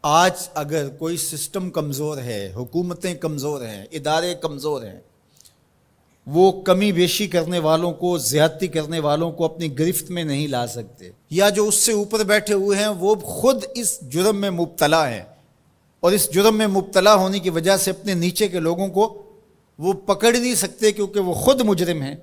آج اگر کوئی سسٹم کمزور ہے، حکومتیں کمزور ہیں، ادارے کمزور ہیں، وہ کمی بیشی کرنے والوں کو، زیادتی کرنے والوں کو اپنی گرفت میں نہیں لا سکتے، یا جو اس سے اوپر بیٹھے ہوئے ہیں وہ خود اس جرم میں مبتلا ہیں، اور اس جرم میں مبتلا ہونے کی وجہ سے اپنے نیچے کے لوگوں کو وہ پکڑ نہیں سکتے کیونکہ وہ خود مجرم ہیں۔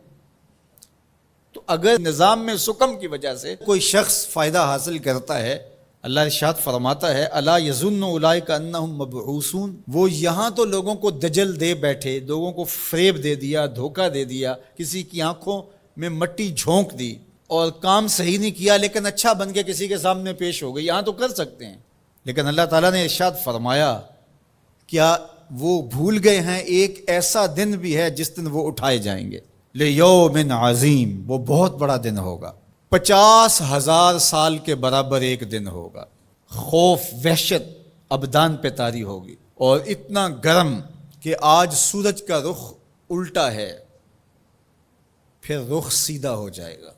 تو اگر نظام میں سکم کی وجہ سے کوئی شخص فائدہ حاصل کرتا ہے، اللہ ارشاد فرماتا ہے الا یظن اولئک انہم مبعوثون، وہ یہاں تو لوگوں کو دجل دے بیٹھے، لوگوں کو فریب دے دیا، دھوکہ دے دیا، کسی کی آنکھوں میں مٹی جھونک دی اور کام صحیح نہیں کیا لیکن اچھا بن کے کسی کے سامنے پیش ہو گئی، یہاں تو کر سکتے ہیں، لیکن اللہ تعالیٰ نے ارشاد فرمایا کیا وہ بھول گئے ہیں ایک ایسا دن بھی ہے جس دن وہ اٹھائے جائیں گے، لیوم عظیم، وہ بہت بڑا دن ہوگا، 50,000 سال کے برابر ایک دن ہوگا، خوف وحشت ابدان پہ طاری ہوگی، اور اتنا گرم کہ آج سورج کا رخ الٹا ہے، پھر رخ سیدھا ہو جائے گا،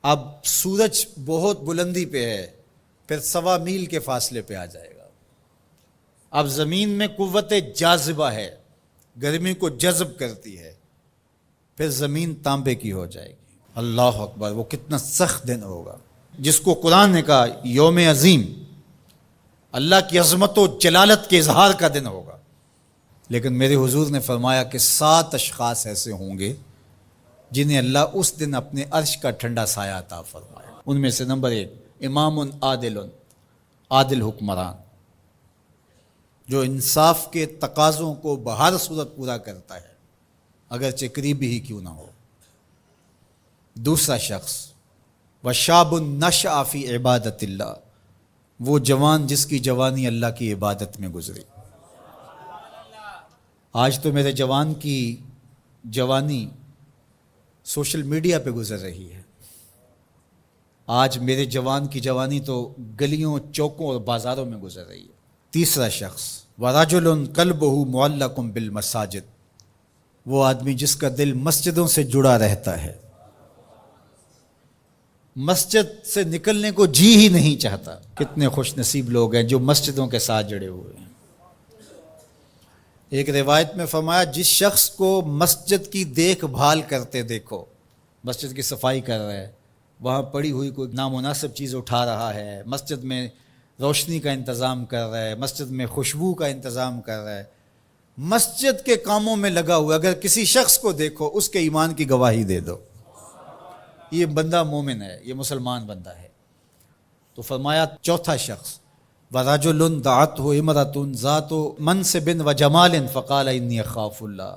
اب سورج بہت بلندی پہ ہے، پھر 1.25 میل کے فاصلے پہ آ جائے گا، اب زمین میں قوت جاذبہ ہے، گرمی کو جذب کرتی ہے، پھر زمین تانبے کی ہو جائے گی۔ اللہ اکبر، وہ کتنا سخت دن ہوگا جس کو قرآن نے کہا یوم عظیم، اللہ کی عظمت و جلالت کے اظہار کا دن ہوگا، لیکن میرے حضور نے فرمایا کہ 7 اشخاص ایسے ہوں گے جنہیں اللہ اس دن اپنے عرش کا ٹھنڈا سایہ عطا فرمائے۔ ان میں سے نمبر 1 امام عادل، عادل حکمران جو انصاف کے تقاضوں کو بہر صورت پورا کرتا ہے اگرچہ قریبی ہی کیوں نہ ہو۔ دوسرا شخص وشاب نشأ فی عبادت اللہ، وہ جوان جس کی جوانی اللہ کی عبادت میں گزری۔ آج تو میرے جوان کی جوانی سوشل میڈیا پہ گزر رہی ہے، آج میرے جوان کی جوانی تو گلیوں چوکوں اور بازاروں میں گزر رہی ہے۔ تیسرا شخص وَرَجُلٌ قَلْبُهُ مُعَلَّقٌ بِالْمَسَاجِدِ، وہ آدمی جس کا دل مسجدوں سے جڑا رہتا ہے، مسجد سے نکلنے کو جی ہی نہیں چاہتا۔ کتنے خوش نصیب لوگ ہیں جو مسجدوں کے ساتھ جڑے ہوئے ہیں۔ ایک روایت میں فرمایا جس شخص کو مسجد کی دیکھ بھال کرتے دیکھو، مسجد کی صفائی کر رہا ہے، وہاں پڑی ہوئی کوئی نامناسب چیز اٹھا رہا ہے، مسجد میں روشنی کا انتظام کر رہا ہے، مسجد میں خوشبو کا انتظام کر رہا ہے، مسجد کے کاموں میں لگا ہوا، اگر کسی شخص کو دیکھو اس کے ایمان کی گواہی دے دو، یہ بندہ مومن ہے، یہ مسلمان بندہ ہے۔ تو فرمایا چوتھا شخص وَرَجُلٌ دَعَتْهُ امْرَأَةٌ ذَاتُ مَنْصِبٍ وَجَمَالٍ فَقَالَ إِنِّي أَخَافُ اللَّهَ،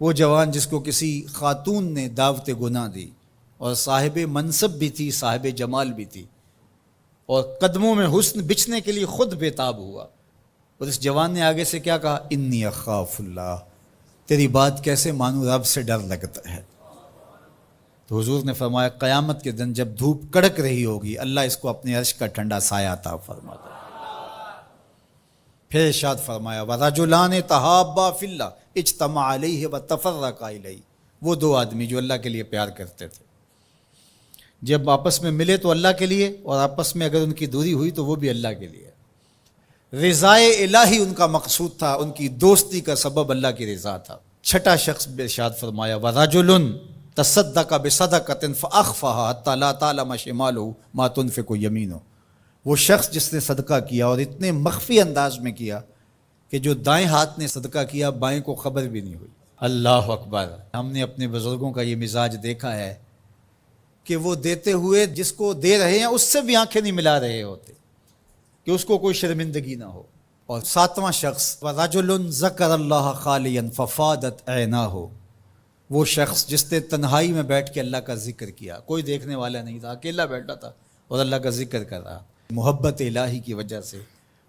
وہ جوان جس کو کسی خاتون نے دعوت گناہ دی اور صاحب منصب بھی تھی، صاحب جمال بھی تھی، اور قدموں میں حسن بچھنے کے لیے خود بےتاب ہوا، اور اس جوان نے آگے سے کیا کہا انی اخاف اللہ، تیری بات کیسے مانوں، رب سے ڈر لگتا ہے۔ تو حضور نے فرمایا قیامت کے دن جب دھوپ کڑک رہی ہوگی اللہ اس کو اپنے عرش کا ٹھنڈا سایہ عطا فرماتا ہے۔ پھر ارشاد فرمایا وَرَجُلَانِ تَحَابَّا فِي اللَّهِ اجْتَمَعَا عَلَيْهِ وَتَفَرَّقَا إِلَيْهِ، وہ 2 آدمی جو اللہ کے لیے پیار کرتے تھے، جب آپس میں ملے تو اللہ کے لیے، اور آپس میں اگر ان کی دوری ہوئی تو وہ بھی اللہ کے لیے۔ رضائے الہی ان کا مقصود تھا، ان کی دوستی کا سبب اللہ کی رضا تھا۔ چھٹا شخص ارشاد فرمایا وَرَجُلٌ تَصَدَّقَ بِصَدَقَةٍ فَأَخْفَاهَا حَتَّى لَا تَعْلَمَ شِمَالُهُ مَا تُنْفِقُ يَمِينُهُ، وہ شخص جس نے صدقہ کیا اور اتنے مخفی انداز میں کیا کہ جو دائیں ہاتھ نے صدقہ کیا بائیں کو خبر بھی نہیں ہوئی۔ اللہ اکبر، ہم نے اپنے بزرگوں کا یہ مزاج دیکھا ہے کہ وہ دیتے ہوئے جس کو دے رہے ہیں اس سے بھی آنکھیں نہیں ملا رہے ہوتے کہ اس کو کوئی شرمندگی نہ ہو۔ اور 7واں شخص وَرَجُلٌ ذَكَرَ اللَّهَ خَالِيًا فَفَاضَتْ عَيْنَاهُ، وہ شخص جس نے تنہائی میں بیٹھ کے اللہ کا ذکر کیا، کوئی دیکھنے والا نہیں تھا، اکیلا بیٹھا تھا اور اللہ کا ذکر کر رہا، محبت الہی کی وجہ سے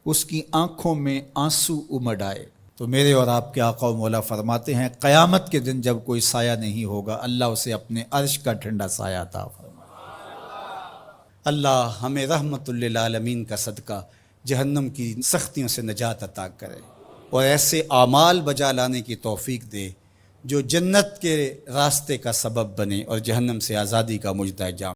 اس کی آنکھوں میں آنسو امڈ آئے۔ تو میرے اور آپ کے آقا و مولا فرماتے ہیں قیامت کے دن جب کوئی سایہ نہیں ہوگا اللہ اسے اپنے عرش کا ٹھنڈا سایہ عطا فرمائے۔ اللہ ہمیں رحمت للعالمین کا صدقہ جہنم کی سختیوں سے نجات عطا کرے اور ایسے اعمال بجا لانے کی توفیق دے جو جنت کے راستے کا سبب بنے اور جہنم سے آزادی کا مجدہ جام